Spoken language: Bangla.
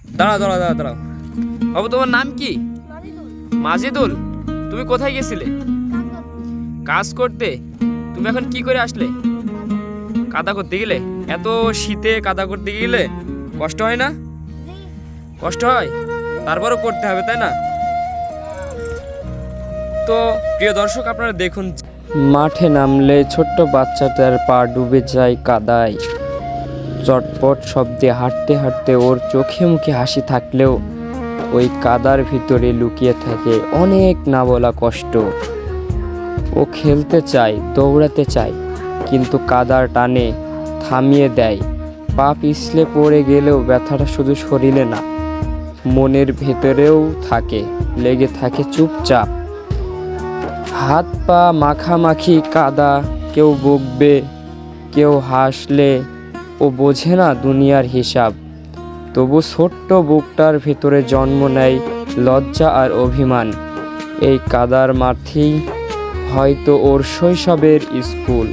দাঁড়াও দাঁড়াও দাঁড়াও দাঁড়াও। বাবু তোমার নাম কি? মাজিদুল। তুমি কোথায় গেছিলে? কাজ করতে। তুমি এখন কি করে আসলে? কাদা করতে গেলে? এত শীতে কাদা করতে গেলে কষ্ট হয় না? কষ্ট হয়, তারপরও করতে হবে, তাই না? তো প্রিয় দর্শক, আপনারা দেখুন, মাঠে নামলে ছোট্ট বাচ্চাটার পা ডুবে যায় কাদায়। চটপট শব্দে হাঁটতে হাঁটতে ওর চোখে মুখে হাসি থাকলেও ওই কাদার ভিতরে লুকিয়ে থাকে অনেক না বলা কষ্ট। ও খেলতে চায়, দৌড়াতে চায়, কিন্তু কাদার টানে থামিয়ে দেয়। পা পিছলে পড়ে গেলেও ব্যথাটা শুধু শরীরে না, মনের ভেতরেও থাকে, লেগে থাকে চুপচাপ। হাত পা মাখামাখি কাদা, কেউ বকবে, কেউ হাসলে ও বোঝে না দুনিয়ার হিসাব। তবু ছোট্ট বুকটার ভেতরে জন্ম নেয় লজ্জা আর অভিমান। এই কাদার মাঠেই হয়তো ওর শৈশবের স্কুল।